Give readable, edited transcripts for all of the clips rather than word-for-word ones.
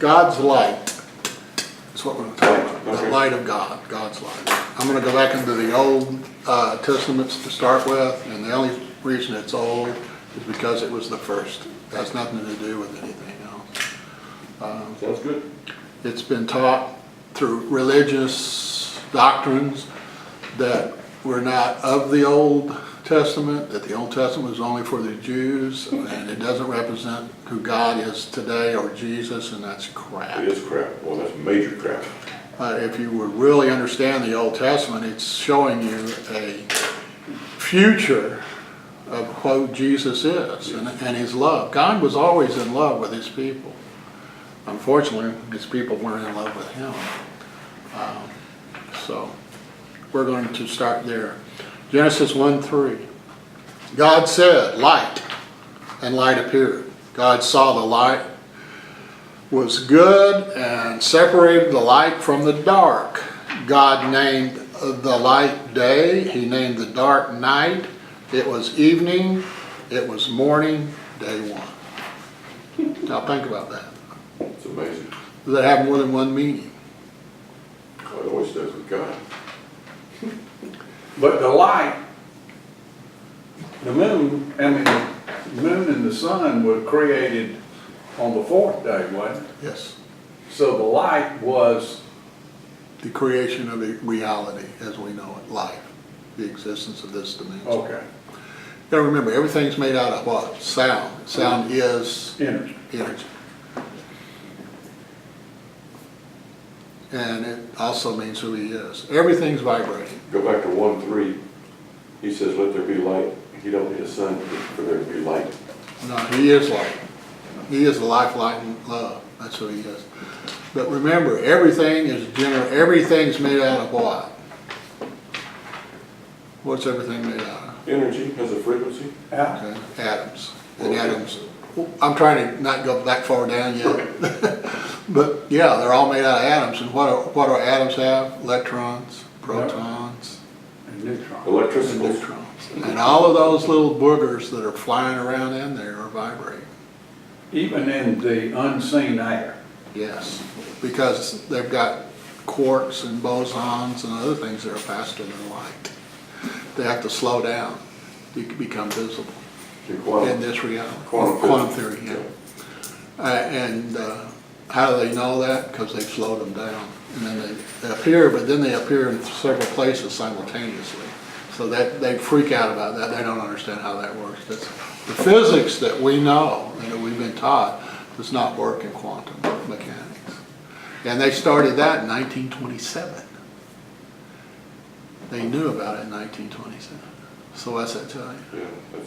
God's light. That's what we're going to talk about. Okay. The light of God, God's light. I'm going to go back into the Old Testaments to start with, and the only reason it's old is because it was the first. It has nothing to do with anything else. Sounds good. It's been taught through religious doctrines that we're not of the Old Testament, that the Old Testament is only for the Jews, and it doesn't represent who God is today or Jesus, and that's crap. It is crap. Well, that's major crap. If you would really understand the Old Testament, it's showing you a future of who Jesus is and his love. God was always in love with his people. Unfortunately, his people weren't in love with him. So we're going to start there. Genesis 1:3. God said, light, and light appeared. God saw the light was good and separated the light from the dark. God named the light day. He named the dark night. It was evening. It was morning, day one. Now think about that. It's amazing. Does that have more than one meaning? Well, it always does with God. But the light, the moon and the sun were created on the fourth day, wasn't it? Yes. So the light was, The creation of a reality as we know it, life, the existence of this dimension. okay, Now remember, everything's made out of what? Sound. Sound is energy. energy. And it also means who he is. Everything's vibrating. Go back to 1:3. He says, let there be light. He don't need a sun for there to be light. No, he is light. He is the life, light, and love. That's who he is. But remember, everything is everything's made out of what? What's everything made out of? Energy has a frequency. Yeah. Okay, atoms. And atoms, I'm trying to not go that far down yet. But yeah, they're all made out of atoms. And what do atoms have? Electrons, protons, And neutron. and Electricity. neutrons. And all of those little boogers that are flying around in there are vibrating. Even in the unseen air. Yes, because they've got quarks and bosons and other things that are faster than light. They have to slow down to become visible in this reality. Quantum theory, yeah. How do they know that? Because they've slowed them down. And then they appear, but then they appear in several places simultaneously. So that they freak out about that. They don't understand how that works. The physics that we know and that we've been taught does not work in quantum mechanics. And they started that in 1927. They knew about it in 1927. So what's that tell you? Yeah,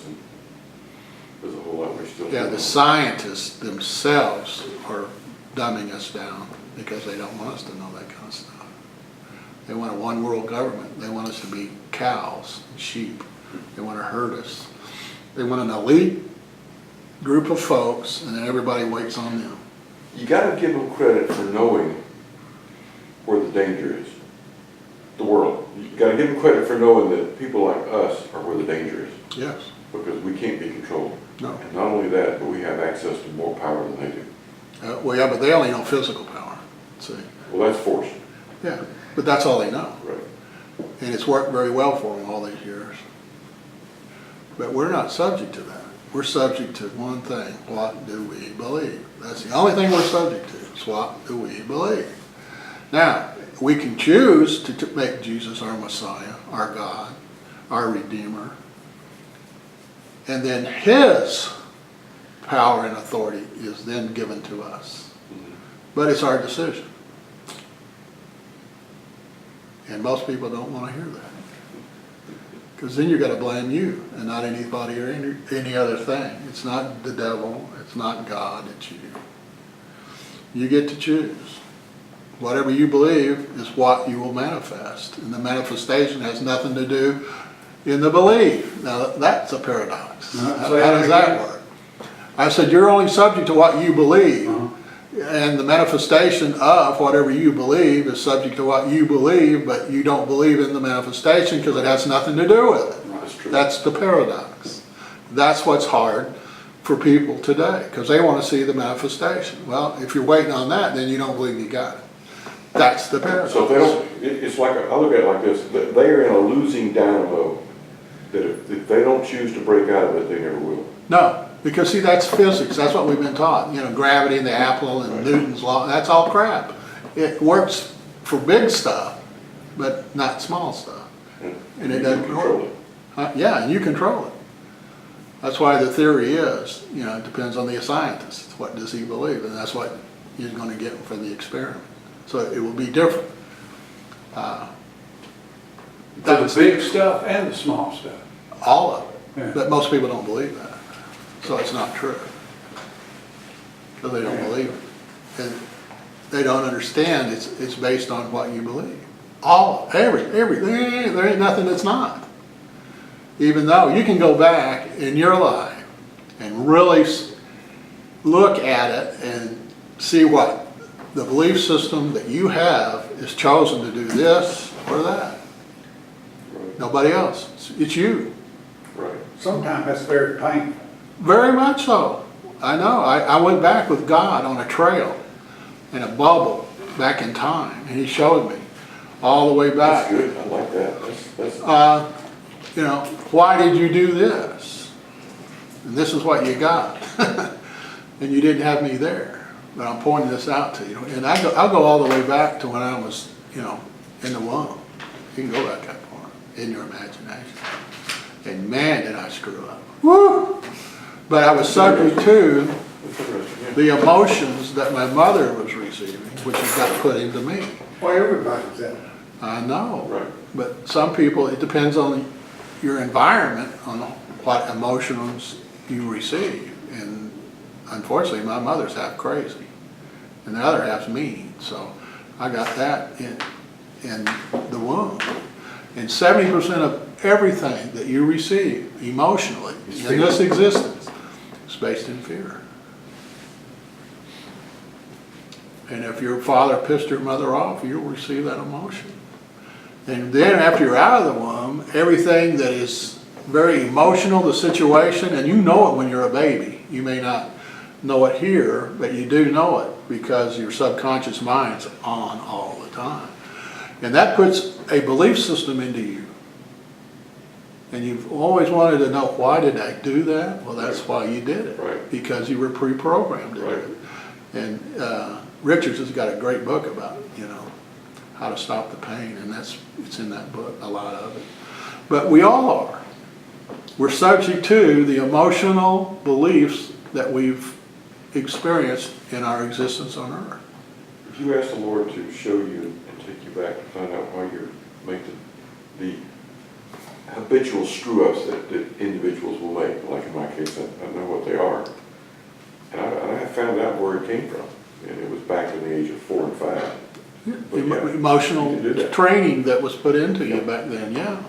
there's a whole lot we still Yeah, don't the know. scientists themselves are dumbing us down because they don't want us to know that kind of stuff. They want a one world government. They want us to be cows and sheep. They want to herd us. They want an elite group of folks, and then everybody waits on them. You got to give them credit for knowing where the danger is. The world. You got to give them credit for knowing that people like us are where the danger is. Yes. Because we can't be controlled. No. And not only that, but we have access to more power than they do. Well, yeah, but they only know physical power. See. Well, that's force. Yeah, but that's all they know. Right. And it's worked very well for them all these years. But we're not subject to that. We're subject to one thing. What do we believe? That's the only thing we're subject to, is what do we believe? Now, we can choose to make Jesus our Messiah, our God, our Redeemer. And then his power and authority is then given to us. But it's our decision. And most people don't want to hear that. Because then you've got to blame you and not anybody or any other thing. It's not the devil, it's not God, it's you. You get to choose. Whatever you believe is what you will manifest. And the manifestation has nothing to do in the belief. Now that's a paradox. No, How say that does that again. work? I said you're only subject to what you believe. And the manifestation of whatever you believe is subject to what you believe, but you don't believe in the manifestation because it has nothing to do with it. That's true. That's the paradox. That's what's hard for people today, because they want to see the manifestation. Well, if you're waiting on that, then you don't believe you got it. That's the paradox. So if they don't, it's like, I look at it like this, they are in a losing dynamo, that if they don't choose to break out of it, they never will. No, because see, that's physics. That's what we've been taught. You know, gravity and the apple and Right. Newton's law. That's all crap. It works for big stuff, but not small stuff. And it You doesn't control work. it. Yeah, and you control it. That's why the theory is, you know, it depends on the scientist. What does he believe? And that's what you're going to get from the experiment. So it will be different. For the big stuff and the small stuff. All of Yeah. it. But most people don't believe that. So it's not true. So they don't believe it. And they don't understand it's based on what you believe. Everything. There ain't nothing that's not. Even though you can go back in your life and really look at it and see what the belief system that you have is chosen to do this or that. Right. Nobody else. It's you. Right. Sometimes that's very painful. Very much so. I know. I went back with God on a trail in a bubble back in time, and He showed me all the way That's back. good, I like that, that's, You know, why did you do this? And this is what you got. And you didn't have me there. But I'm pointing this out to you. And I'll go all the way back to when I was, you know, in the womb. You can go back that far in your imagination. And man, did I screw up. Woo! But I was subject to that's interesting, yeah. the emotions that my mother was receiving, which has got put into me. Well, everybody's that. I know. Right. But some people, it depends on your environment, on what emotions you receive. And unfortunately, my mother's half crazy, and the other half's mean. So I got that in the womb. And 70% of everything that you receive emotionally in this existence is based in fear. And if your father pissed your mother off, you'll receive that emotion. And then after you're out of the womb, everything that is very emotional, the situation, and you know it when you're a baby. You may not know it here, but you do know it because your subconscious mind's on all the time. And that puts a belief system into you. And you've always wanted to know, why did I do that? Well, that's why you did it. Right. Because you were pre-programmed to do Right. it. And Richards has got a great book about, you know, how to stop the pain, and it's in that book, a lot of it. But we all are. We're subject to the emotional beliefs that we've experienced in our existence on earth. If you ask the Lord to show you and take you back to find out why you make the habitual screw-ups that individuals will make, like in my case, I know what they are. And I found out where it came from, and it was back in the age of 4 and 5. But yeah, Emotional you can do that. training that was put into you back then, yeah.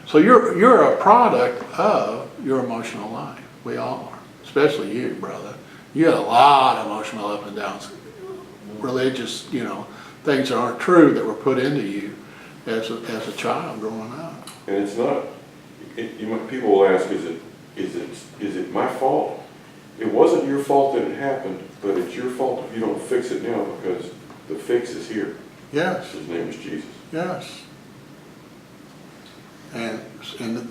So you're a product of your emotional life. We all are, especially you, brother. You had a lot of emotional up and downs, religious, you know, things that aren't true that were put into you as a child growing up. And it's not, people will ask, is it my fault? It wasn't your fault that it happened, but it's your fault if you don't fix it now, because the fix is here. Yes, His name is Jesus. yes. And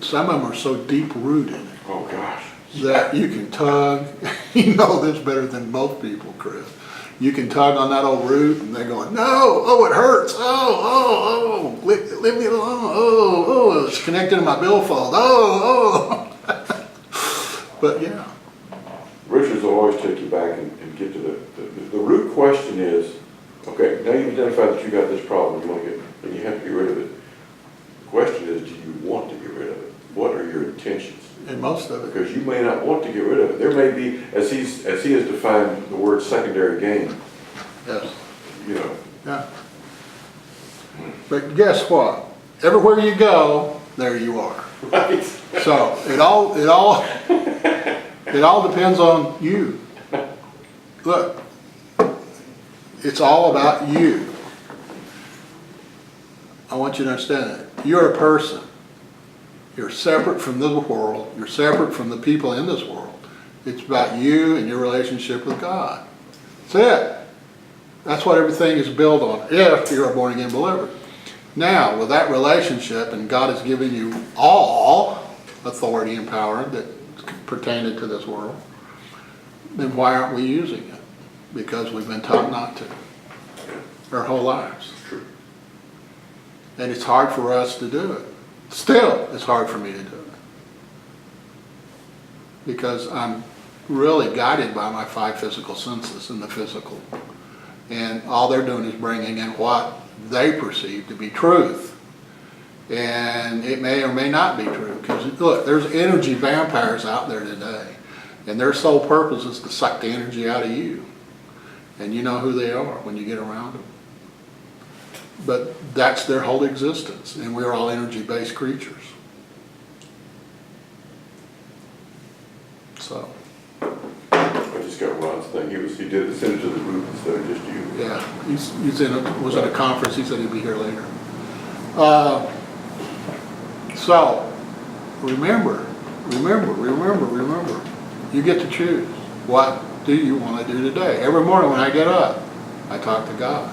some of them are so deep rooted Oh, gosh. that you can tug. You know this better than most people, Chris. You can tug on that old root and they're going, no, oh, it hurts. Oh, leave me alone. Oh, it's connected to my billfold. Oh. But yeah, Richards will always take you back and get to the root question is, okay, now you've identified that you got this problem, you want to get, and you have to get rid of it. The question is, do you want to get rid of it? What are your intentions? and most of it. Because you may not want to get rid of it. There may be, as he has defined the word secondary gain, Yes, you know. yeah. But guess what? Everywhere you go, there you are. Right. So it all depends on you. Look, it's all about you. I want you to understand that. You're a person. You're separate from the world. You're separate from the people in this world. It's about you and your relationship with God. That's it. That's what everything is built on, if you're a born again believer. Now, with that relationship, and God has given you all authority and power that pertain to this world, then why aren't we using it? Because we've been taught not to our whole lives. True. And it's hard for us to do it. Still, it's hard for me to do it. Because I'm really guided by my 5 physical senses in the physical. And all they're doing is bringing in what they perceive to be truth. And it may or may not be true. Because look, there's energy vampires out there today. And their sole purpose is to suck the energy out of you. And you know who they are when you get around them. But that's their whole existence. And we're all energy-based creatures. So. I just got Ron's thing. He did send it to the group instead of just you. Yeah, was at a conference. He said he'd be here later. So, remember. You get to choose. What do you want to do today? Every morning when I get up, I talk to God.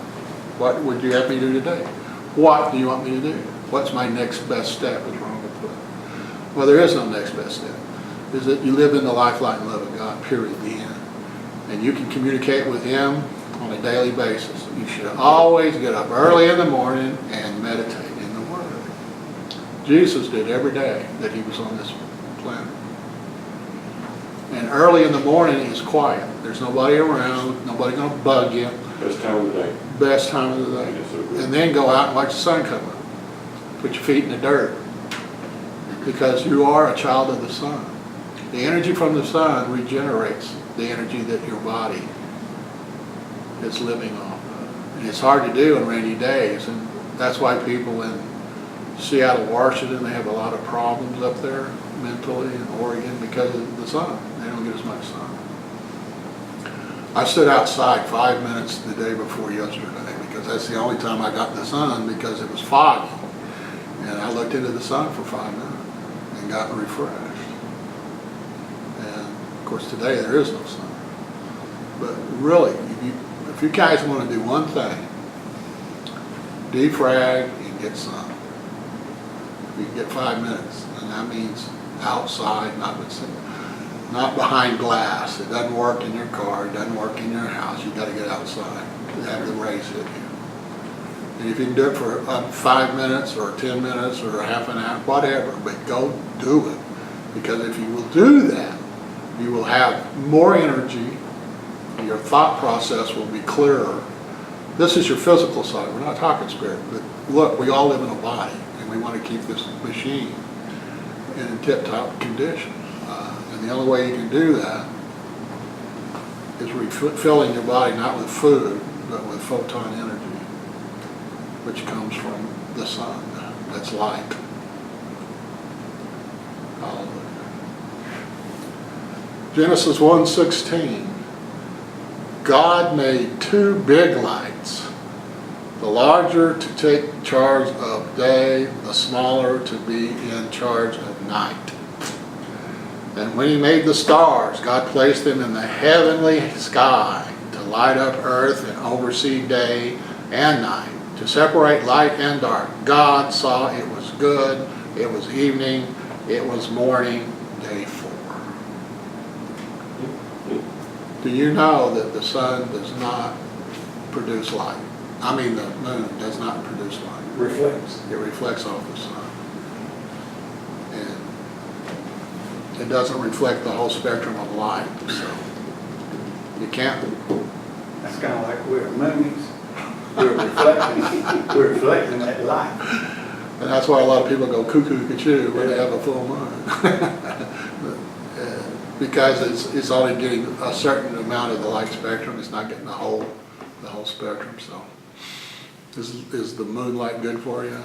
What would you have me do today? What do you want me to do? What's my next best step, as Ron would put it. Well, there is no next best step. Is that you live in the life, light, and love of God, period, the end. And you can communicate with Him on a daily basis. You should always get up early in the morning and meditate in the Word. Jesus did every day that He was on this planet. And early in the morning is quiet. There's nobody around, nobody going to bug you. Best time of the day. Best time of the day. And then go out and watch the sun come up. Put your feet in the dirt. Because you are a child of the sun. The energy from the sun regenerates the energy that your body is living off of. And it's hard to do on rainy days. And that's why people in Seattle, Washington, they have a lot of problems up there mentally, in Oregon, because of the sun. They don't get as much sun. I stood outside 5 minutes the day before yesterday because that's the only time I got the sun because it was foggy. And I looked into the sun for 5 minutes and got refreshed. And of course today there is no sun. But really, if you guys want to do one thing, defrag and get sun. You can get 5 minutes, and that means outside, not behind glass. It doesn't work in your car, it doesn't work in your house. You got to get outside and have the rays hit you. And if you can do it for 5 minutes or 10 minutes or half an hour, whatever, but go do it. Because if you will do that, you will have more energy, your thought process will be clearer. This is your physical side, we're not talking spirit, but look, we all live in a body, and we want to keep this machine in tip-top condition. And the only way you can do that is refilling your body not with food, but with photon energy, which comes from the sun. That's light. Hallelujah. Genesis 1:16. God made 2 big lights, the larger to take charge of day, the smaller to be in charge of night. And when He made the stars, God placed them in the heavenly sky to light up earth and oversee day and night, to separate light and dark. God saw it was good, it was evening, it was morning, day 4. Do you know that the sun does not produce light? I mean the moon does not produce light. Reflects. It reflects off the sun. And it doesn't reflect the whole spectrum of light, so you can't. That's kind of like we're moonies. We're reflecting that light. And that's why a lot of people go cuckoo-cuckoo when they have a full moon. Because it's only getting a certain amount of the light spectrum, it's not getting the whole spectrum, so. Is the moonlight good for you?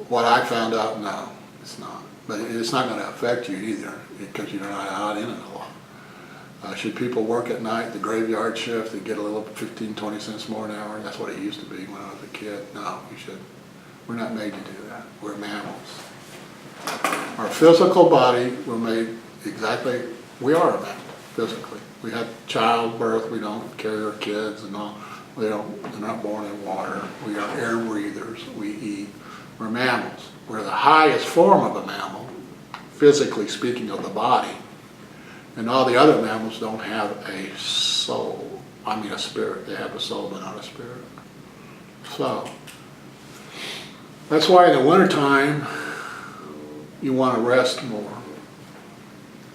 What I found out, no, it's not. But it's not going to affect you either, because you're not out in it a lot. Should people work at night, the graveyard shift, they get a little 15, 20 cents more an hour? That's what it used to be when I was a kid. No, you shouldn't. We're not made to do that. We're mammals. Our physical body, we're made exactly, we are a mammal. physically. We have childbirth, we don't carry our kids and all, they're not born in water. We are air breathers, we eat, we're mammals. We're the highest form of a mammal, physically speaking of the body. And all the other mammals don't have a soul, a spirit. They have a soul but not a spirit. So, that's why in the wintertime, you want to rest more.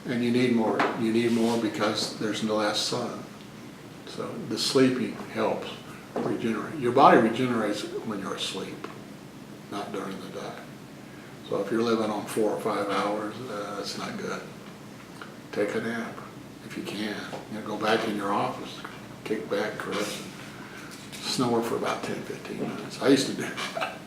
And you need more. You need more because there's no less sun. So the sleeping helps regenerate. Your body regenerates when you're asleep, not during the day. So if you're living on 4 or 5 hours, that's not good. Take a nap if you can. Go back in your office, kick back, Chris, and snore for about 10, 15 minutes. I used to do that.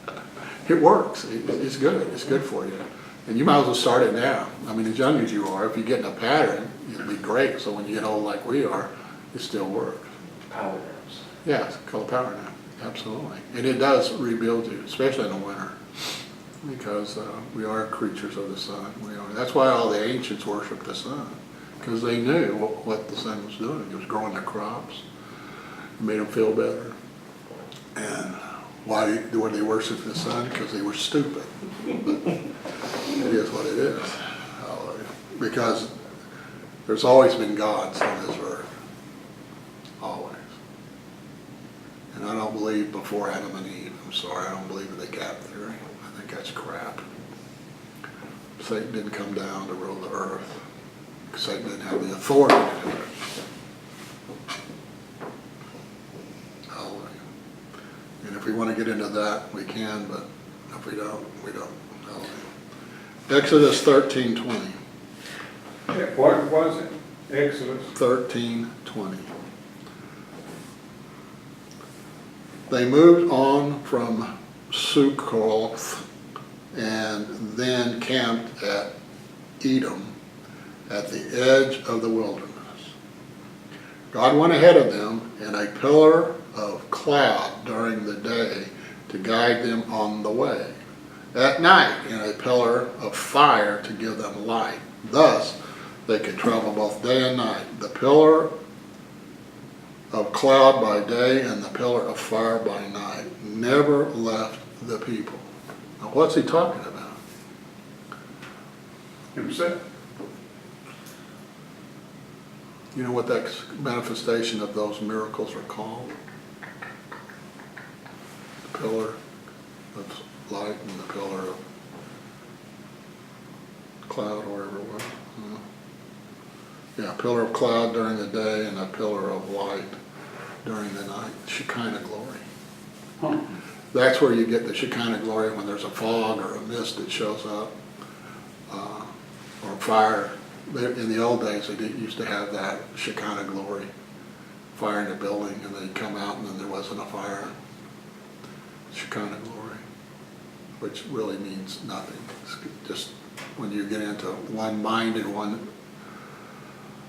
It works. It's good. It's good for you. And you might as well start it now. As young as you are, if you get in a pattern, it'll be great. So when you get old like we are, it still works. Power naps. Yeah, it's called a power nap. Absolutely. And it does rebuild you, especially in the winter. Because we are creatures of the sun. We are. That's why all the ancients worshiped the sun, because they knew what the sun was doing. It was growing their crops. It made them feel better. And why would they worship the sun? Because they were stupid. But it is what it is. Because there's always been gods on this earth. Always. And I don't believe before Adam and Eve. I'm sorry, I don't believe in the gap theory. I think that's crap. Satan didn't come down to rule the earth. Satan didn't have the authority to do it. Hallelujah. And if we want to get into that, we can, but if we don't, we don't. Hallelujah. Exodus 13:20. What was it? Exodus? 13:20. They moved on from Sukkoth and then camped at Edom at the edge of the wilderness. God went ahead of them in a pillar of cloud during the day to guide them on the way. At night in a pillar of fire to give them light. Thus they could travel both day and night. The pillar of cloud by day and the pillar of fire by night never left the people. Now what's he talking about? Himself. You know what that manifestation of those miracles are called? The pillar of light and the pillar of cloud, or whatever it was. Yeah, pillar of cloud during the day and a pillar of light during the night. Shekinah glory. Huh. That's where you get the Shekinah glory, when there's a fog or a mist that shows up, or fire. In the old days, they used to have that Shekinah glory, fire in a building, and they'd come out and then there wasn't a fire. Shekinah glory, which really means nothing. It's just when you get into one mind and one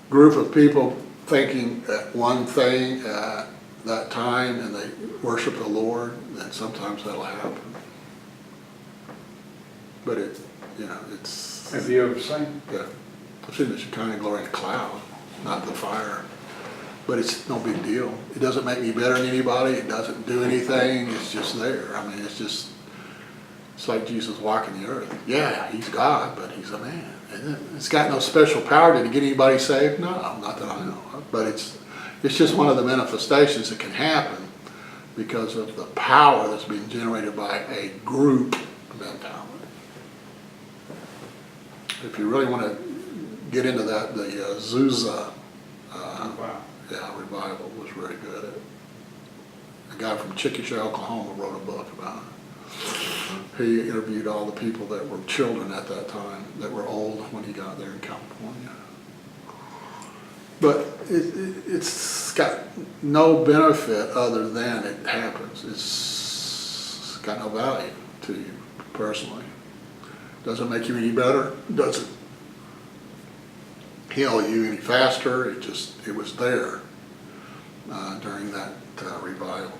group of people thinking at one thing at that time, and they worship the Lord, then sometimes that'll happen. But it's... Have you ever seen? Yeah. I've seen the Shekinah glory in the cloud, not the fire. But it's no big deal. It doesn't make me better than anybody. It doesn't do anything. It's just there. It's like Jesus walking the earth. Yeah, he's God, but he's a man. It's got no special power to get anybody saved. No, not that I know of. But it's just one of the manifestations that can happen because of the power that's being generated by a group mentality. If you really want to get into that, the Azusa revival was very good. A guy from Chickasha, Oklahoma wrote a book about it. He interviewed all the people that were children at that time, that were old when he got there in California. But it's got no benefit other than it happens. It's got no value to you personally. Doesn't make you any better. Doesn't heal you any faster. It was there during that revival.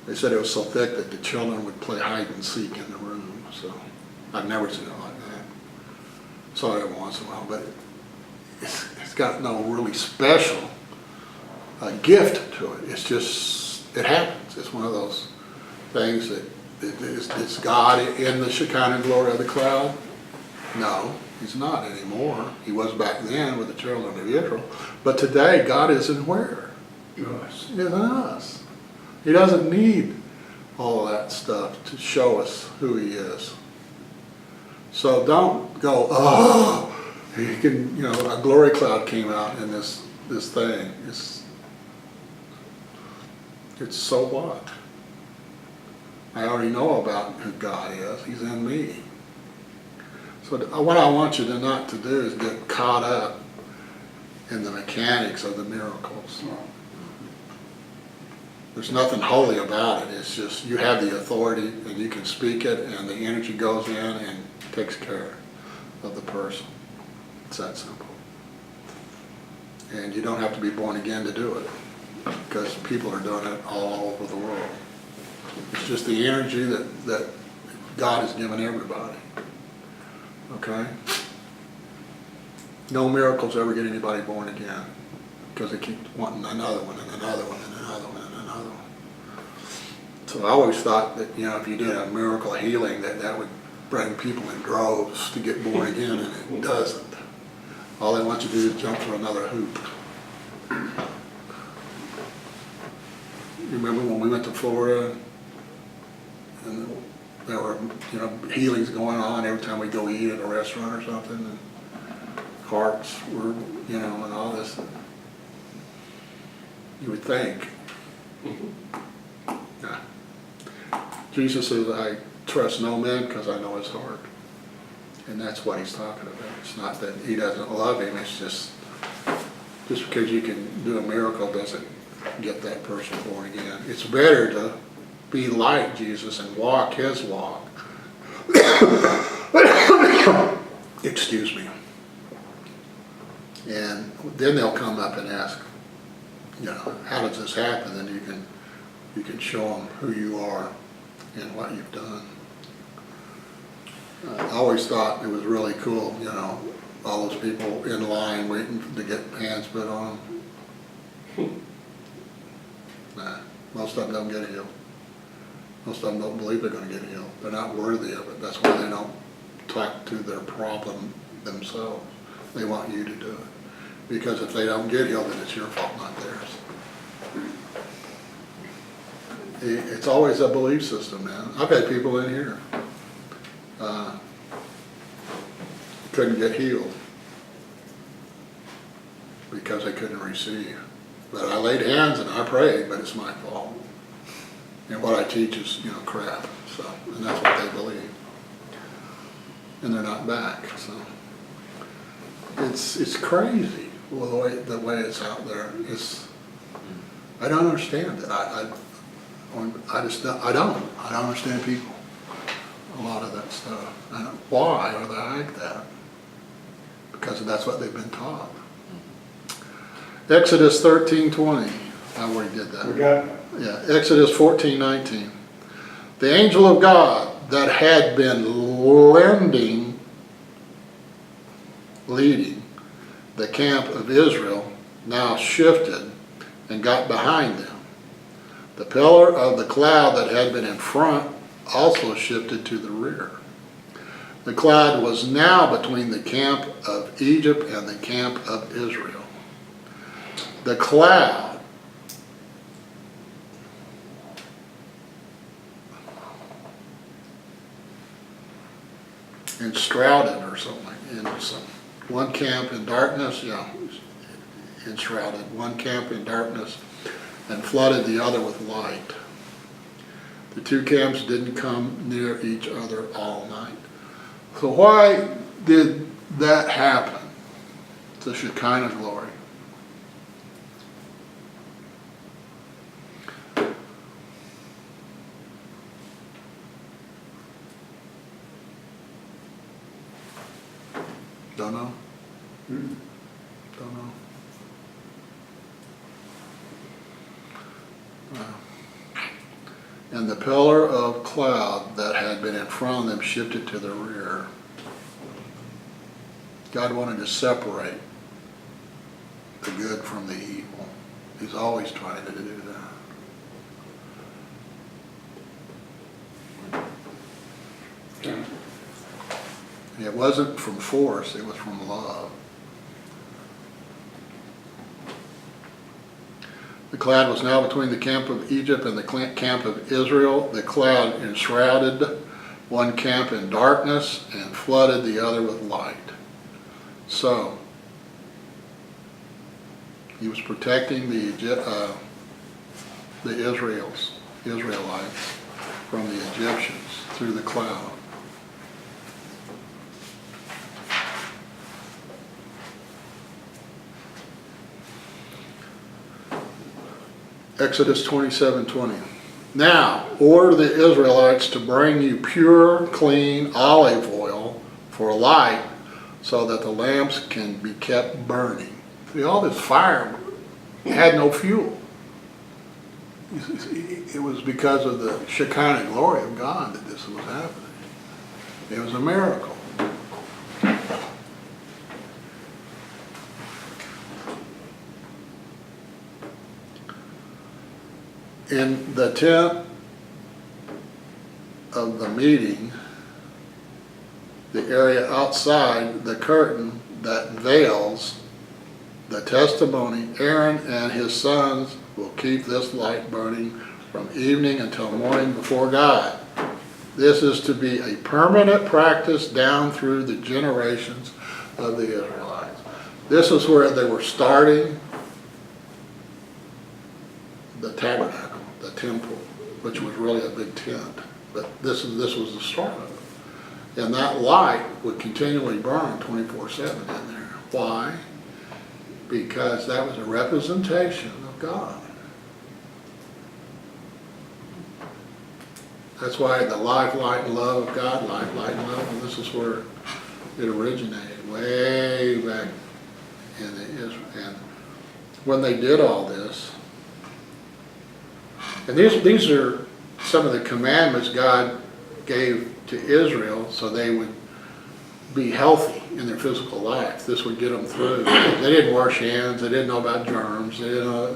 They said it was so thick that the children would play hide and seek in the room. So I've never seen it like that. Saw it every once in a while, but it's It's got no really special gift to it. It's just, it happens. It's one of those things that it's God in the Shekinah glory of the cloud. No, he's not anymore. He was back then with the children of Israel. But today, God is in where? Us. He's in us. He doesn't need all of that stuff to show us who he is. So don't go, oh, he can, a glory cloud came out in this thing. It's so what? I already know about who God is. He's in me. So what I want you to not to do is get caught up in the mechanics of the miracles. There's nothing holy about it. It's just you have the authority and you can speak it and the energy goes in and takes care of the person. It's that simple. And you don't have to be born again to do it because people are doing it all over the world. It's just the energy that God has given everybody. Okay? No miracles ever get anybody born again because they keep wanting another one and another one and another one and another one. So I always thought that, if you did a miracle healing, that would bring people in droves to get born again, and it doesn't. All they want you to do is jump through another hoop. You remember when we went to Florida and there were, healings going on every time we go eat at a restaurant or something, and hearts were, and all this. You would think. Yeah. Jesus says, I trust no man because I know his heart. And that's what he's talking about. It's not that he doesn't love him, it's just because you can do a miracle doesn't get that person born again. It's better to be like Jesus and walk his walk. Excuse me. And then they'll come up and ask, how does this happen? And you can show them who you are and what you've done. I always thought it was really cool, all those people in line waiting to get hands put on them. Nah, most of them don't get healed. Most of them don't believe they're going to get healed. They're not worthy of it. That's why they don't talk to their problem themselves. They want you to do it. Because if they don't get healed, then it's your fault, not theirs. It's always a belief system, man. I've had people in here couldn't get healed because they couldn't receive. But I laid hands and I prayed, but it's my fault. And what I teach is, crap. So, and that's what they believe. And they're not back. So it's crazy the way it's out there. I don't understand it. I don't understand people. A lot of that stuff. Why are they like that? Because that's what they've been taught. Exodus 13:20. I already did that. We got Yeah, Exodus 14:19. The angel of God that had been leading the camp of Israel now shifted and got behind them. The pillar of the cloud that had been in front also shifted to the rear. The cloud was now between the camp of Egypt and the camp of Israel. The cloud enshrouded or something, one camp in darkness, enshrouded, one camp in darkness and flooded the other with light. The two camps didn't come near each other all night. So why did that happen? The Shekinah glory. Don't know? Don't know. And the pillar of cloud that had been in front of them shifted to the rear. God wanted to separate the good from the evil. He's always trying to do that. Okay. And it wasn't from force, it was from love. The cloud was now between the camp of Egypt and the camp of Israel. The cloud enshrouded one camp in darkness and flooded the other with light. So, he was protecting the Israelites from the Egyptians through the cloud. Exodus 27:20. Now, order the Israelites to bring you pure, clean olive oil for light so that the lamps can be kept burning. See, all this fire had no fuel. It was because of the Shekinah glory of God that this was happening. It was a miracle. In the tent of the meeting, the area outside the curtain that veils the testimony, Aaron and his sons will keep this light burning from evening until morning before God. This is to be a permanent practice down through the generations of the Israelites. This is where they were starting the tabernacle, the temple, which was really a big tent. But this was the start of it. And that light would continually burn 24/7 in there. Why? Because that was a representation of God. That's why the life, light, and love of God, life, light, and love, and this is where it originated, way back in the Israel. And when they did all this, and these are some of the commandments God gave to Israel so they would be healthy in their physical life. This would get them through. They didn't wash hands. They didn't know about germs. They didn't know,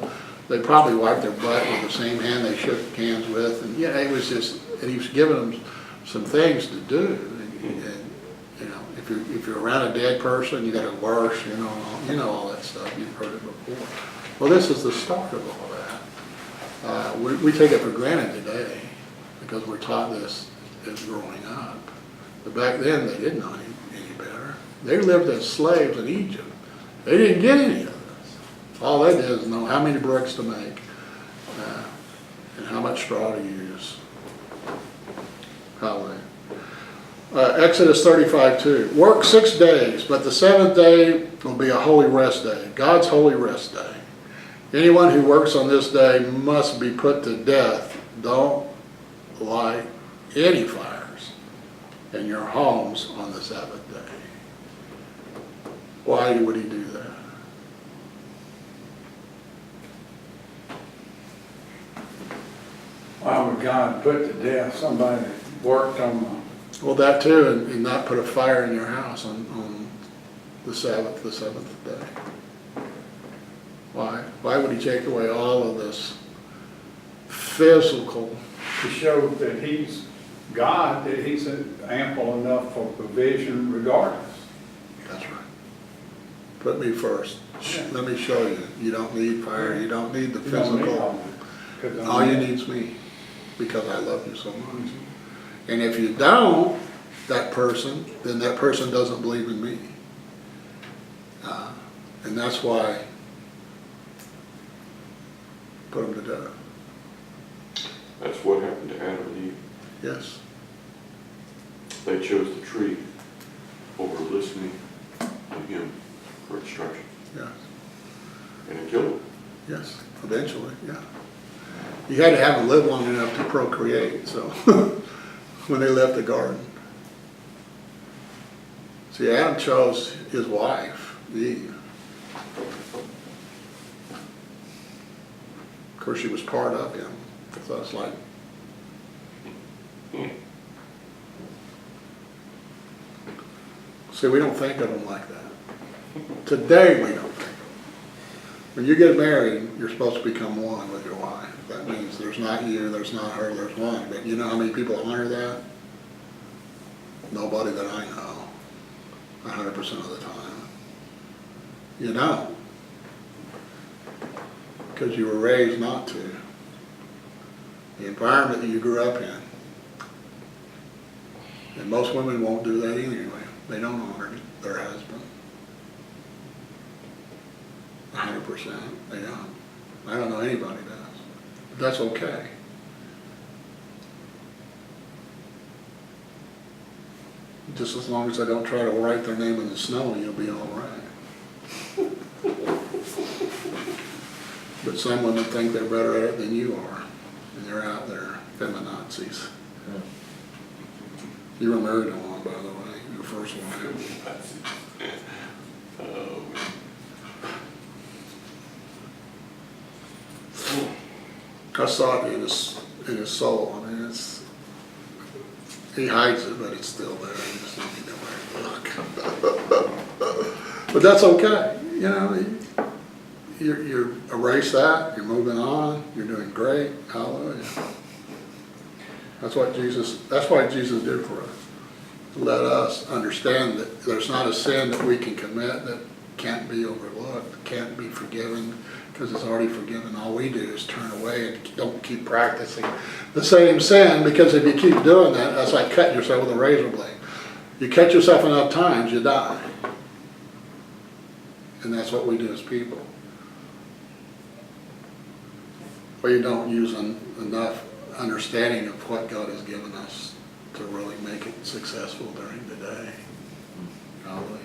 they probably wiped their butt with the same hand they shook hands with. And yeah, it was just, and he was giving them some things to do. And you know, if you're around a dead person, you got to wash. You know all that stuff. You've heard it before. Well, this is the start of all that. We take it for granted today because we're taught this as growing up. But back then, they didn't know any better. They lived as slaves in Egypt. They didn't get any of this. All they did is know how many bricks to make and how much straw to use. Exodus 35:2. Work 6 days, but the seventh day will be a holy rest day, God's holy rest day. Anyone who works on this day must be put to death. Don't light any fires in your homes on the Sabbath day. Why would he do that? Why would God put to death somebody that worked on Well, that too, and not put a fire in your house on the Sabbath, the seventh day. Why? Why would he take away all of this physical? to show that he's God, that he's ample enough for provision regardless? That's right. Put me first. Yeah. Let me show you. You don't need fire. You don't need the You don't need physical. all that, 'cause All you need's me, because I love you so much. And if you don't, that person, then that person doesn't believe in me. And that's why put them to death. That's what happened to Adam and Eve. Yes. They chose the tree over listening to him for instruction, Yes. and it killed them. Yes. Eventually, yeah. You had to have them live long enough to procreate, so when they left the garden. See, Adam chose his wife, Eve. Of course, she was part of him. So it's like, see, we don't think of them like that. Today, we don't think of them. When you get married, you're supposed to become one with your wife. That means there's not you, there's not her, there's one. But you know how many people honor that? Nobody that I know, 100% of the time. You don't. Because you were raised not to. The environment that you grew up in. And most women won't do that anyway. They don't honor their husband. 100%. They don't. I don't know anybody does. But that's okay. Just as long as I don't try to write their name in the snow, you'll be all right. But some women think they're better at it than you are. And they're out there, feminazis. You were married to one, by the way, your first one. I saw it in his soul. I mean, he hides it, but it's still there. You just don't know where to look. But that's okay. You know, you erase that. You're moving on. You're doing great. Hallelujah. That's why Jesus did for us. Let us understand that there's not a sin that we can commit that can't be overlooked, can't be forgiven, because it's already forgiven. All we do is turn away and don't keep practicing the same sin, because if you keep doing that, that's like cutting yourself with a razor blade. You cut yourself enough times, you die. And that's what we do as people. We don't use enough understanding of what God has given us to really make it successful during the day. Hallelujah.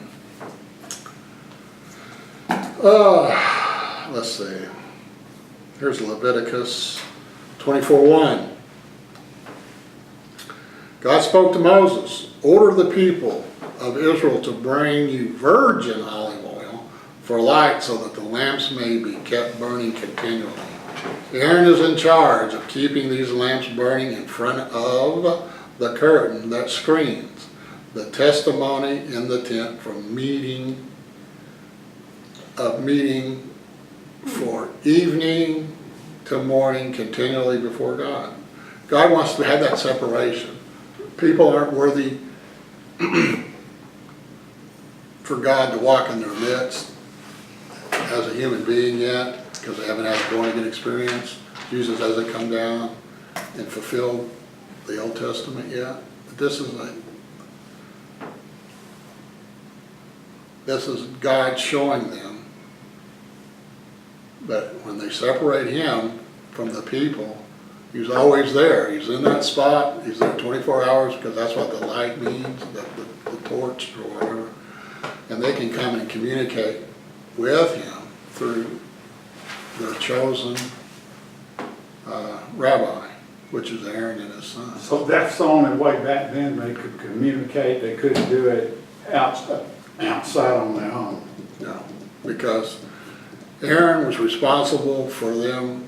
Let's see. Here's Leviticus 24:1. God spoke to Moses, order the people of Israel to bring you virgin olive oil for light so that the lamps may be kept burning continually. Aaron is in charge of keeping these lamps burning in front of the curtain that screens the testimony in the tent from meeting for evening to morning continually before God. God wants to have that separation. People aren't worthy for God to walk in their midst as a human being yet, because they haven't had a born-again experience. Jesus hasn't come down and fulfilled the Old Testament yet. But this is God showing them that when they separate him from the people, he's always there. He's in that spot. He's there 24 hours, because that's what the light means, the torch or whatever. And they can come and communicate with him through their chosen rabbi, which is Aaron and his son. So that's the only way back then they could communicate. They couldn't do it outside on their own. No, because Aaron was responsible for them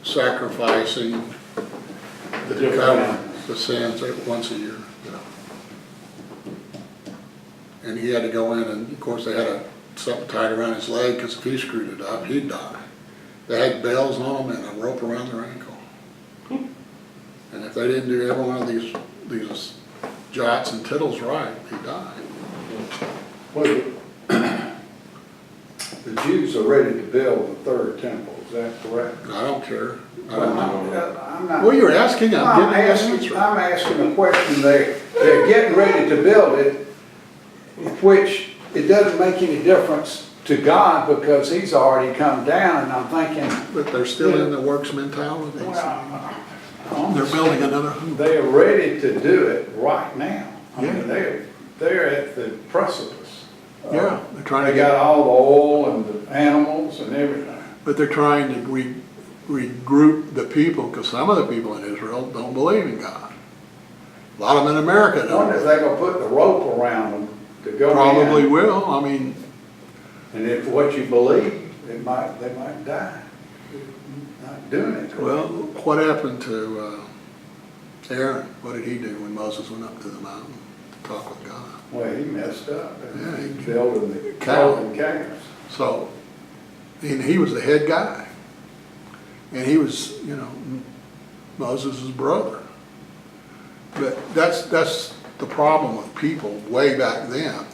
sacrificing to cover the sins once a year. And he had to go in, and of course they had something tied around his leg, because if he screwed it up, he'd die. They had bells on them and a rope around their ankle. And if they didn't do every one of these jots and tittles right, he'd die. Well, the Jews are ready to build the third temple, is that correct? I don't care. I don't know. I'm not. Well, you're asking, I'm giving you an answer. I'm asking a question. They're getting ready to build it, which it doesn't make any difference to God, because he's already come down, and I'm thinking. But they're still in the works mentality. Well, They're building another. they are ready to do it right now. I Yeah. mean, they're at the precipice. Yeah, they're trying They to got all the oil and the animals and everything. but they're trying to regroup the people, because some of the people in Israel don't believe in God. A lot of them in America I wonder if don't. they're gonna put the rope around them to go in. Probably will. I mean, And if what you believe, they might die. Not doing it. well, what happened to Aaron? What did he do when Moses went up to the mountain to talk with God? Well, he messed up. Yeah, he Building the Calf. golden calves. So And he was the head guy. And he was, you know, Moses' brother. But that's the problem with people way back then.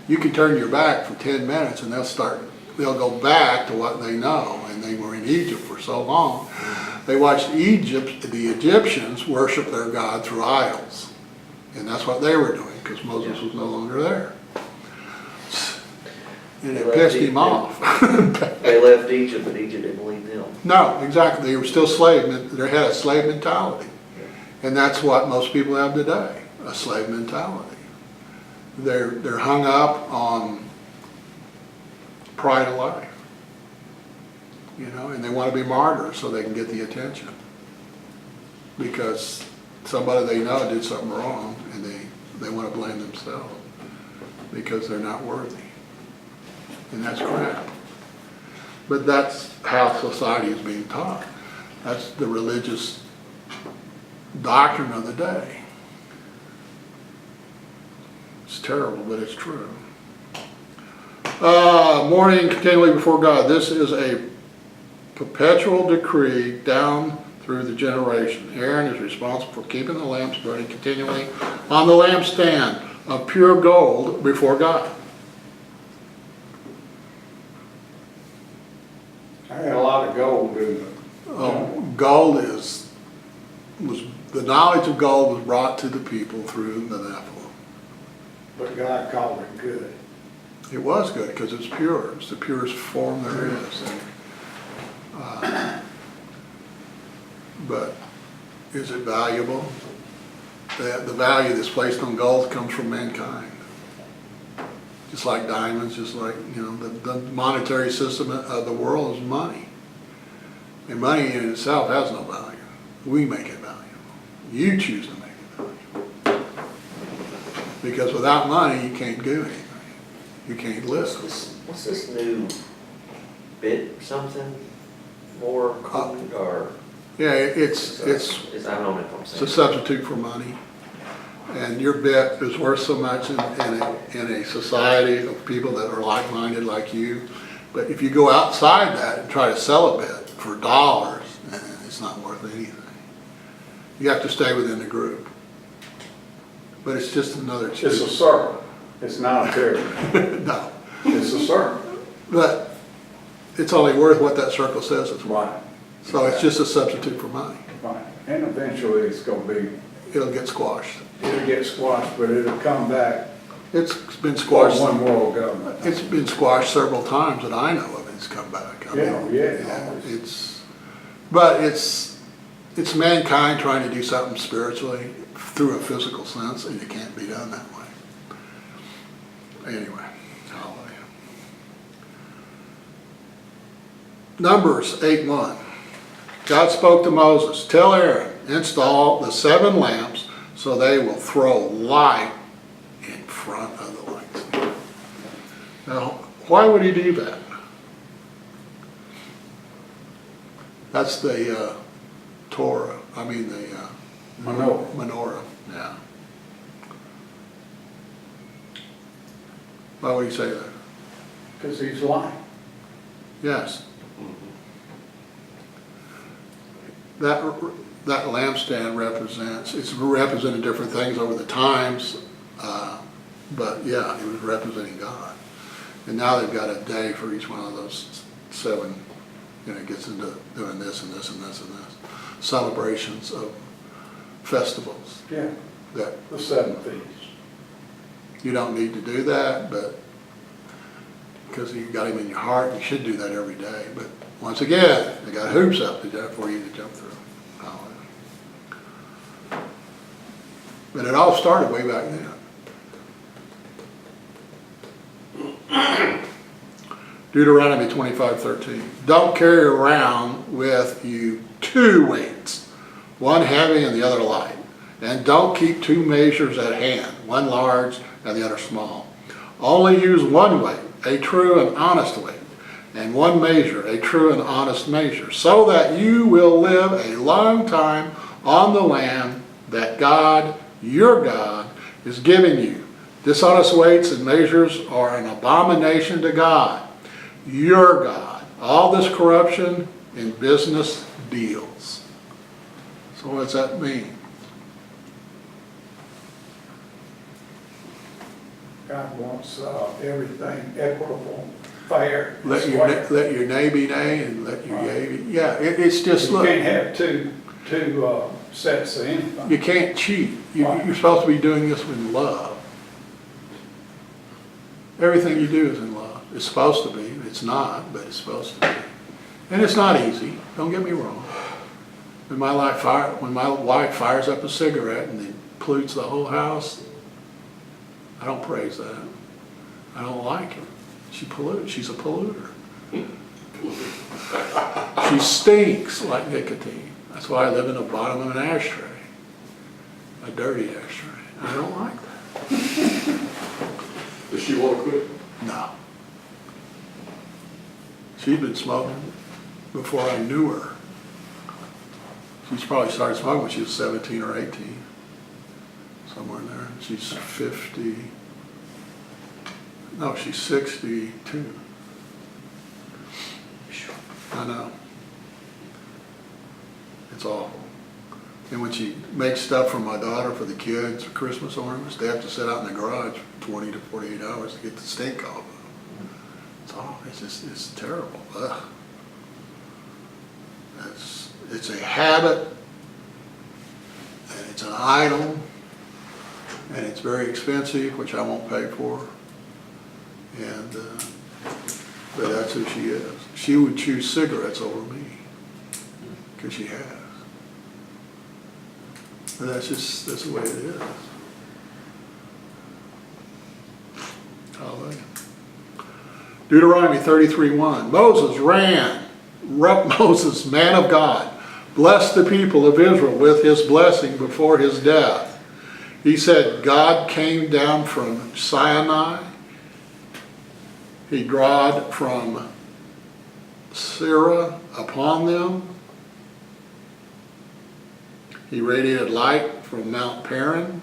You can turn your back for 10 minutes and they'll go back to what they know. And they were in Egypt for so long. They watched the Egyptians worship their God through idols. And that's what they were doing because Moses was no longer there. And it pissed him off. They left Egypt, but Egypt didn't leave them. No, exactly. They were still slave. They had a slave mentality. And that's what most people have today, a slave mentality. They're hung up on pride of life. You know, and they want to be martyrs so they can get the attention. Because somebody they know did something wrong and they want to blame themselves because they're not worthy. And that's crap. But that's how society is being taught. That's the religious doctrine of the day. It's terrible, but it's true. Mourning continually before God. This is a perpetual decree down through the generation. Aaron is responsible for keeping the lamps burning continually on the lampstand of pure gold before God. I had a lot of gold in it. Gold was the knowledge of gold was brought to the people through the Nephilim. But God called it good. It was good because it's pure. It's the purest form there is. But is it valuable? The value that's placed on gold comes from mankind. Just like diamonds, just like, you know, the monetary system of the world is money. And money in itself has no value. We make it valuable. You choose to make it valuable. Because without money, you can't do anything. You can't live. What's this new bit something more cool or? Yeah, it's I don't know if I'm a saying. substitute for money. And your bit is worth so much in a society of people that are like-minded like you. But if you go outside that and try to sell a bit for dollars, it's not worth anything. You have to stay within the group. But it's just another It's a circle. It's not a pyramid. No. It's a circle. But it's only worth what that circle says it's worth. Right. So it's just a substitute for money. Right. And eventually it's gonna be, It'll get squashed. it'll get squashed, but it'll come back It's been for squashed. one world government. It's been squashed several times that I know of. It's come back. I mean, Yeah. It's mankind trying to do something spiritually through a physical sense, and it can't be done that way. Anyway, hallelujah. Numbers 8:1. God spoke to Moses, "Tell Aaron, install the 7 lamps so they will throw light in front of the lights." Now, why would he do that? That's the Torah, I mean the menorah, yeah. Why would he say that? Because he's lying. Yes. That lampstand it's represented different things over the times, but yeah, it was representing God. And now they've got a day for each one of those 7, it gets into doing this and this and this and this. Celebrations of festivals Yeah, that the 7 thieves. you don't need to do that, but because you got him in your heart, you should do that every day. But once again, they got hoops up there for you to jump through. But it all started way back then. Deuteronomy 25:13. Don't carry around with you 2 weights, one heavy and the other light. And don't keep 2 measures at hand, one large and the other small. Only use 1 weight, a true and honest weight, and 1 measure, a true and honest measure, so that you will live a long time on the land that God, your God, is giving you. Dishonest weights and measures are an abomination to God, your God. all this corruption in business deals. So what does that mean? God wants everything equitable, fair, Let square. your nay be nay and let your yea be, yeah, it's just, You look, can't have two sets of anything. you can't cheat. You're supposed to be doing this with love. Everything you do is in love. It's supposed to be, it's not, but it's supposed to be. And it's not easy, don't get me wrong. When my wife fires up a cigarette and it pollutes the whole house, I don't praise that. I don't like it. She pollutes, she's a polluter. She stinks like nicotine. That's why I live in the bottom of an ashtray. A dirty ashtray. I don't like that. Does she want to quit? No. She'd been smoking before I knew her. She's probably started smoking when she was 17 or 18. Somewhere in there. She's 50. No, she's 62. I know. It's awful. And when she makes stuff for my daughter for the kids, Christmas ornaments, they have to sit out in the garage for 20 to 48 hours to get the stink off of them. It's awful. It's just, it's terrible. Ugh. It's a habit, and it's an idol, and it's very expensive, which I won't pay for. And, but that's who she is. She would choose cigarettes over me, because she has. But that's the way it is. Hallelujah. Deuteronomy 33:1. Moses, man of God, blessed the people of Israel with his blessing before his death. He said, God came down from Sinai. He drawed from Seirah upon them. He radiated light from Mount Paran,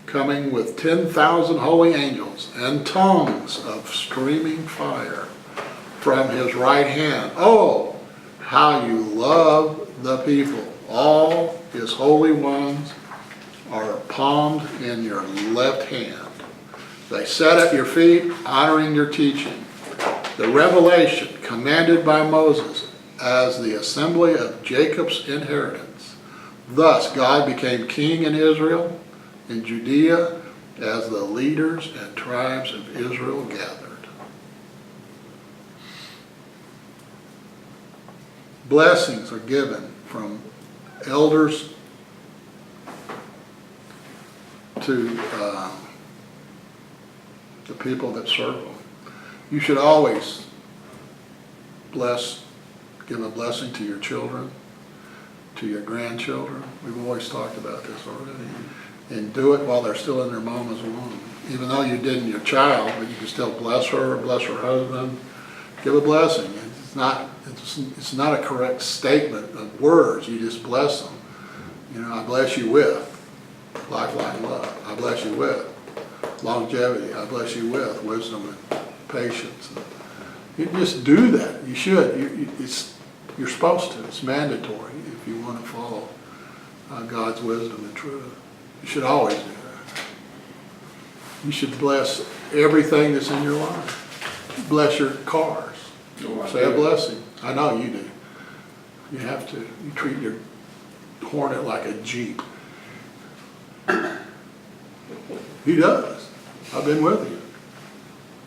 coming with 10,000 holy angels and tongues of streaming fire from his right hand. Oh, how you love the people. All his holy ones are palmed in your left hand. They sat at your feet, honoring your teaching. The revelation commanded by Moses as the assembly of Jacob's inheritance. Thus God became king in Israel, in Judea, as the leaders and tribes of Israel gathered. Blessings are given from elders to the people that serve them. You should always give a blessing to your children, to your grandchildren. We've always talked about this already. And do it while they're still in their mama's womb. Even though you didn't your child, but you can still bless her husband. Give a blessing. It's not a correct statement of words. You just bless them. You know, I bless you with lifeline love. I bless you with longevity. I bless you with wisdom and patience. You just do that. You should. You're supposed to. It's mandatory if you want to follow God's wisdom and truth. You should always do that. You should bless everything that's in your life. Bless your cars. Say a blessing. I know you do. You have to. You treat your Hornet like a Jeep. He does. I've been with you.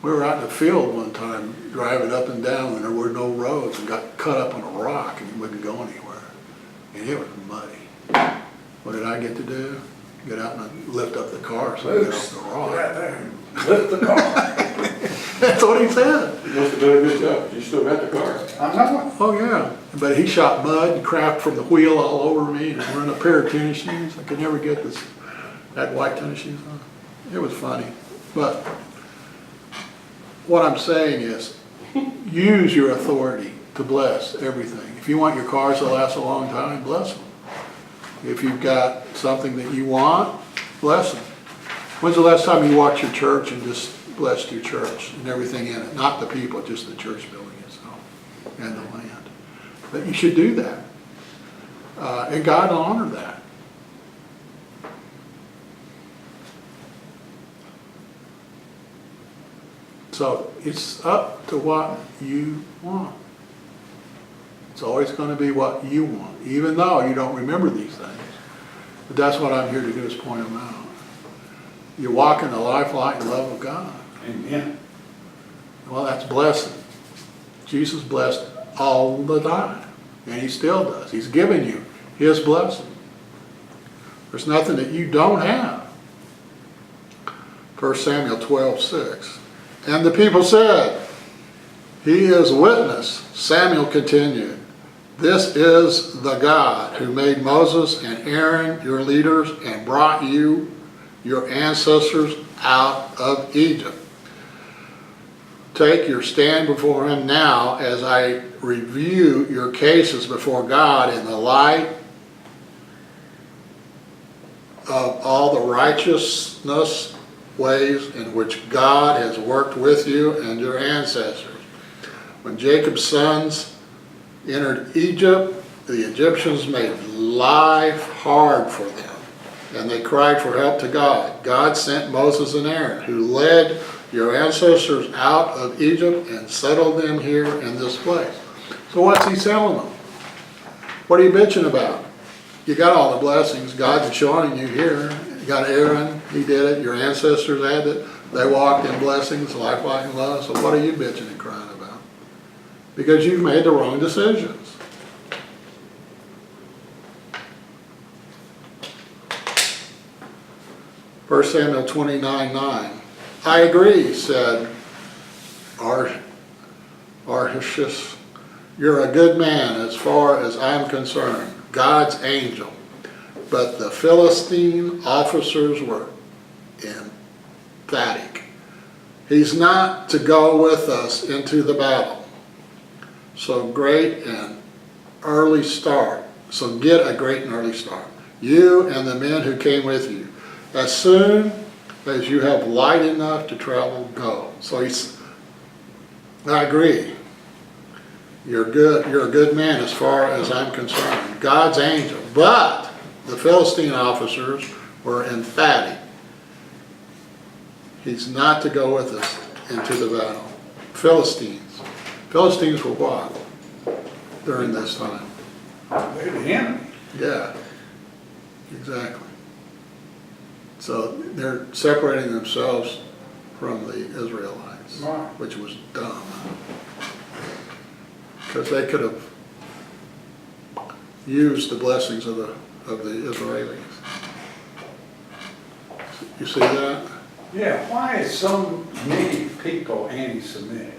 We were out in the field one time driving up and down and there were no roads and got cut up on a rock and wouldn't go anywhere. And it was muddy. What did I get to do? Get out and lift up the car so I get off the rock. Right there. Lift the car. That's what he said. You must have done a good job. You still got the car. I know. Oh yeah. But he shot mud and crap from the wheel all over me and wearing a pair of tennis shoes. I could never get this. I had white tennis shoes on. It was funny. But what I'm saying is use your authority to bless everything. If you want your cars to last a long time, bless them. If you've got something that you want, bless them. When's the last time you walked your church and just blessed your church and everything in it? Not the people, just the church building itself. But you should do that. And God will honor that. So it's up to what you want. It's always going to be what you want, even though you don't remember these things. But that's what I'm here to do, is point them out. You walk in the life, light, and love of God. Amen. Well, that's blessing. Jesus blessed all the time, and he still does. He's given you his blessing. There's nothing that you don't have. 1 Samuel 12:6. And the people said, he is witness. Samuel continued, this is the God who made Moses and Aaron your leaders and brought you, your ancestors, out of Egypt. Take your stand before him now as I review your cases before God in the light of all the righteousness ways in which God has worked with you and your ancestors. When Jacob's sons entered Egypt, the Egyptians made life hard for them, and they cried for help to God. God sent Moses and Aaron, who led your ancestors out of Egypt and settled them here in this place. So what's he telling them? What are you bitching about? You got all the blessings. God's showing you here. You got Aaron, he did it. Your ancestors had it. They walked in blessings, life, light, and love. So what are you bitching and crying about? Because you've made the wrong decisions. First Samuel 29:9. I agree, said Arishis. You're a good man as far as I'm concerned, God's angel. But the Philistine officers were emphatic. He's not to go with us into the battle. So great and early start. So get a great and early start. You and the men who came with you. As soon as you have light enough to travel, go. So I agree. You're a good man as far as I'm concerned. God's angel. But the Philistine officers were emphatic. He's not to go with us into the battle. Philistines. Philistines were what? During this time. They're the enemy. Yeah, exactly. So they're separating themselves from the Israelites, Right. which was dumb. Because they could have used the blessings of the Israelis. You see that? Yeah, why is so many people anti-Semitic?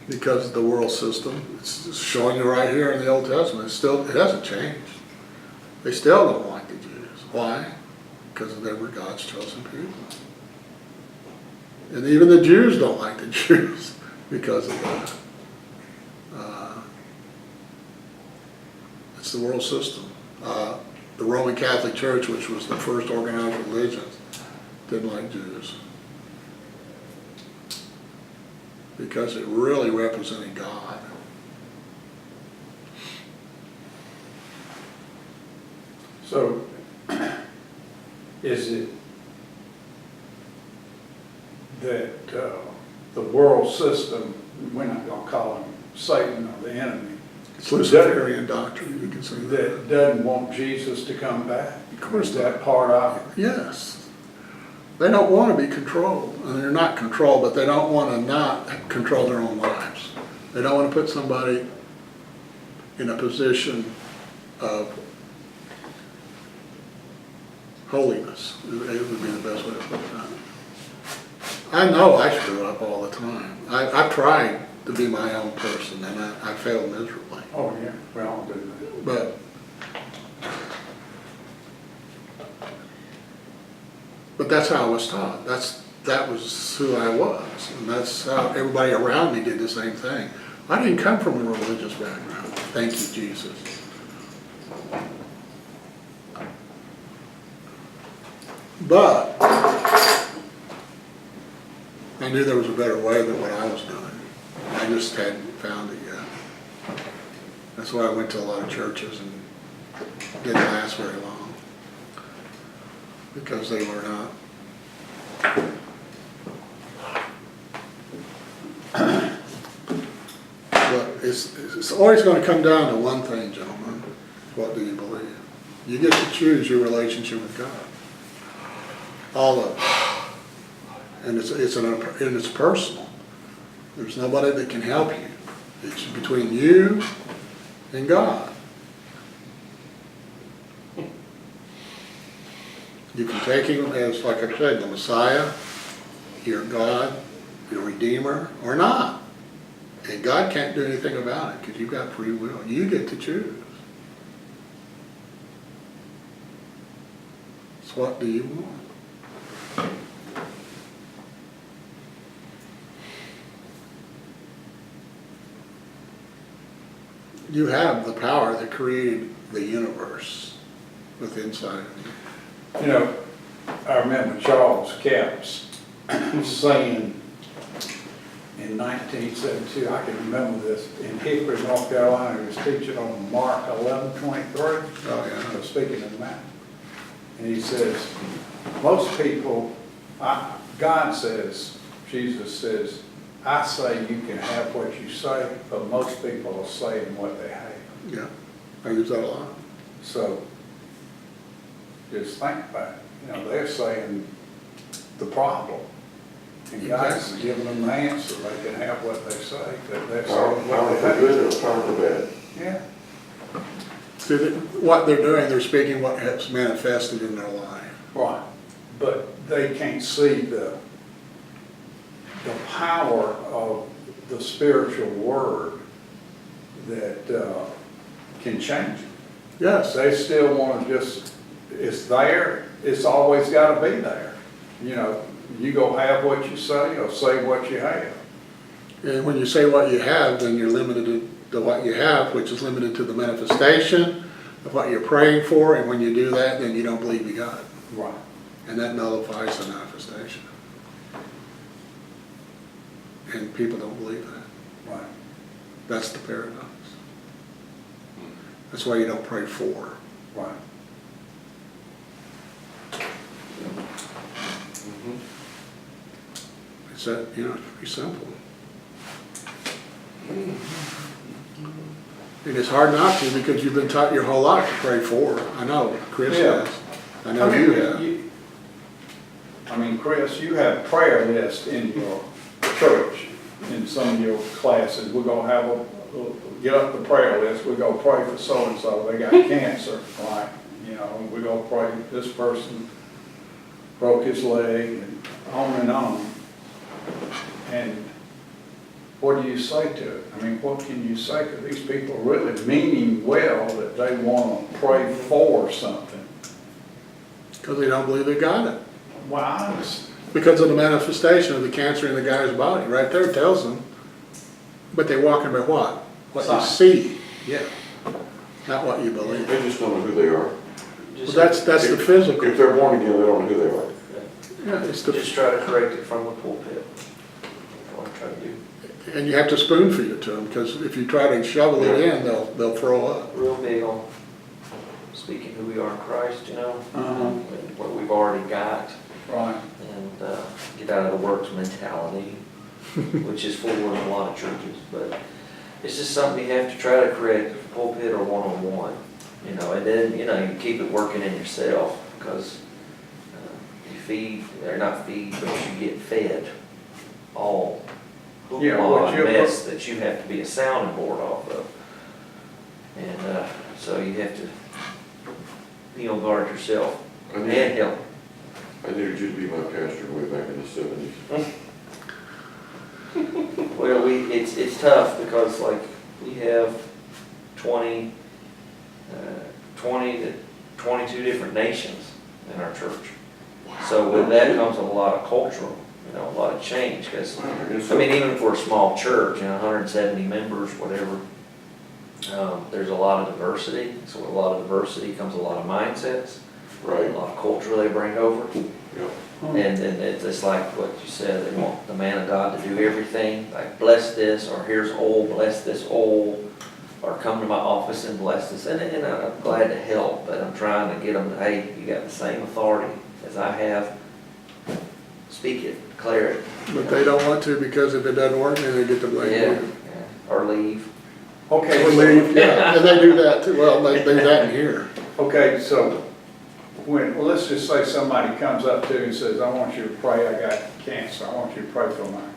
Because of the world system. It's showing you right here in the Old Testament. It hasn't changed. They still don't like the Jews. Why? Because they were God's chosen people. And even the Jews don't like the Jews because of that. It's the world system. The Roman Catholic Church, which was the first organized religion, didn't like Jews. Because it really represented God. So, is it that the world system, we're not going to call him Satan or the enemy, It's Luciferian doctrine, you can say that. that doesn't want Jesus to come back? Of course Is that part of it? Yes. They don't want to be controlled, and they're not controlled, but they don't want to not control their own lives. They don't want to put somebody in a position of holiness. It would be the best way to put that. I know I screw up all the time. I've tried to be my own person, and I failed miserably. Oh, yeah, we all do that. But that's how I was taught. That was who I was, and that's how everybody around me did the same thing. I didn't come from a religious background. Thank you, Jesus. But I knew there was a better way than what I was doing. I just hadn't found it yet. That's why I went to a lot of churches and didn't last very long. Because they were not. But it's always gonna come down to one thing, gentlemen. What do you believe? You get to choose your relationship with God. All of it. And it's personal. There's nobody that can help you. It's between you and God. You can take him as, like I said, the Messiah, your God, your Redeemer, or not. And God can't do anything about it because you've got free will. You get to choose. So what do you want? You have the power that created the universe with inside of you. You know, I remember Charles Capps saying in 1972, I can remember this, in Hickory, North Carolina, he was teaching on Mark 11:23. Oh, yeah. I was speaking of that. And he says, most people, God says, Jesus says, I say you can have what you say, but most people are saying what they have. Yeah, I use that a lot. So, just think about it. You know, they're saying the problem. And God's Exactly. giving them the answer. They can have what they say, but they're Power saying power what for they have. good or power for bad? Yeah, See, what they're doing, they're speaking what has manifested in their life. right. But they can't see the power of the spiritual word that can change it. Yes, They still want to just, it's there, it's always got to be there. You know, you go have what you say or say what you have. and when you say what you have, then you're limited to what you have, which is limited to the manifestation of what you're praying for, and when you do that, then you don't believe you got it. Right. And that nullifies the manifestation. And people don't believe that. Right. That's the paradox. That's why you don't pray for. Right. It's that, you know, it's pretty simple. And it's hard not to because you've been taught your whole life to pray for. I know, Chris Yeah. has. I know you have. I mean, Chris, you have prayer list in your church, in some of your classes. We're gonna have get up the prayer list, we're gonna pray for so-and-so, they got cancer, right? You know, we're gonna pray, this person broke his leg, and on and on. And what do you say to it? I mean, what can you say to these people really meaning well that they wanna pray for something? Because they don't believe they got it. Well, I understand. Because of the manifestation of the cancer in the guy's body. Right there tells them. But they're walking by what? What you Sight. see, Yeah. not what you believe. They just don't know who they are. Well, that's the physical. If they're born again, they don't know who they are. Yeah, it's the, Just try to correct it from the pulpit. That's what I'm trying to do. and you have to spoon feed it to them, because if you try to shovel it in, they'll throw up. Real big on speaking who we are in Christ, you know, Uh-huh. and what we've already got, Right. and get out of the works mentality, which is forward in a lot of churches. But it's just something you have to try to correct, pulpit or one-on-one, you know, and then, you know, you keep it working in yourself, because you feed, or not feed, but you get fed all Yeah, hoopla what and you- mess that you have to be a sounding board off of. And so you have to be on guard yourself I and needed, help. I needed you to be my pastor way back in the 70s. Well, it's tough because like we have 20 to 22 different nations in our church. So with that comes a lot of cultural, you know, a lot of change. Because I mean, even for a small church, you know, 170 members, whatever, there's a lot of diversity. So with a lot of diversity comes a lot of mindsets, a Right, lot of culture they bring over. yeah. And then it's like what you said, they want the man of God to do everything, like bless this, or here's oil, bless this oil. or come to my office and bless us, and I'm glad to help, but I'm trying to get them, hey, you got the same authority as I have, speak it, declare it. But they don't want to, because if it doesn't work, then they get to blame Yeah, you. or leave. Okay, Or so- leave, yeah, and they do that too, well, they do that in here. Okay, so when, well, let's just say somebody comes up to you and says, I want you to pray, I got cancer, I want you to pray for mine.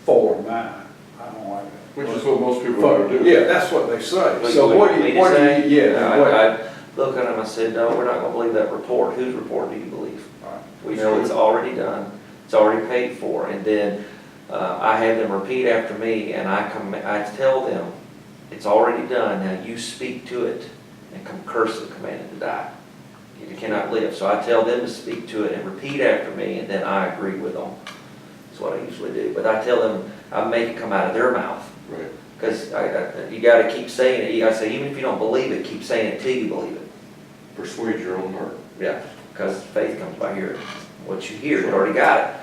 I don't like that. Which is what most people are do. Yeah, that's what they say. What So you what want do me you, to what do say? you, yeah, what? I look at them, I said, no, we're not gonna believe that report. Whose report do you believe? Right. We know it's already done, it's already paid for, and then, I have them repeat after me, and I tell them, it's already done, now you speak to it, and come curse the command it to die. You cannot live, so I tell them to speak to it and repeat after me, and then I agree with them. That's what I usually do, but I tell them, I make it come out of their mouth. Right. Because you gotta keep saying it, you gotta say, even if you don't believe it, keep saying it till you believe it. Persuade your own heart. Yeah, because faith comes by hearing. What you hear, you already got it.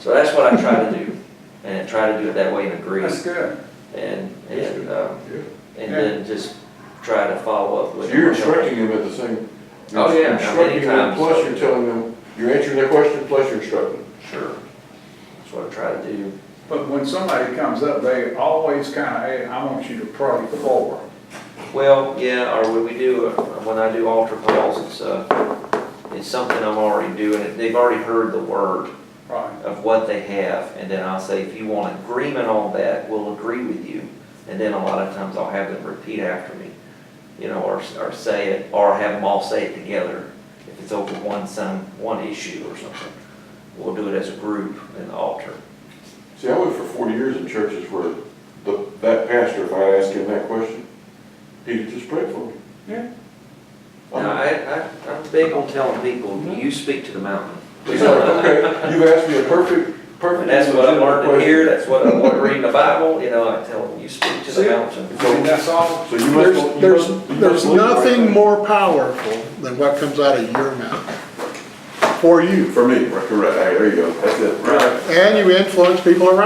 So that's what I try to do, and try to do it that way and agree. That's good. And Yeah. then just try to follow up So with. you're instructing them at the same. Oh, yeah, You're many instructing them, times. plus you're telling them, you're answering their question, plus you're instructing them. Sure. That's what I try to do. But when somebody comes up, they always kind of, hey, I want you to pray for. Well, yeah, or when we do, when I do altar calls, it's something I'm already doing. They've already heard the word Right. of what they have, and then I'll say, if you want agreement on that, we'll agree with you. And then a lot of times I'll have them repeat after me, or say it, or have them all say it together. If it's over one issue or something, we'll do it as a group in the altar. See, I went for 40 years in churches where that pastor, if I asked him that question, he'd just pray for me. Yeah. Now, I'm big on telling people, you speak to the mountain. He's like, okay, you've asked me a perfect. And that's what I learned to legitimate hear, question. that's what I learned reading the Bible, I tell them, you speak to the See? mountain. I mean, that's all. So you must. There's believe right nothing there. more powerful than what comes out of your mouth. For you. For me, right, correct, there you go, that's it. Right. And you influence people around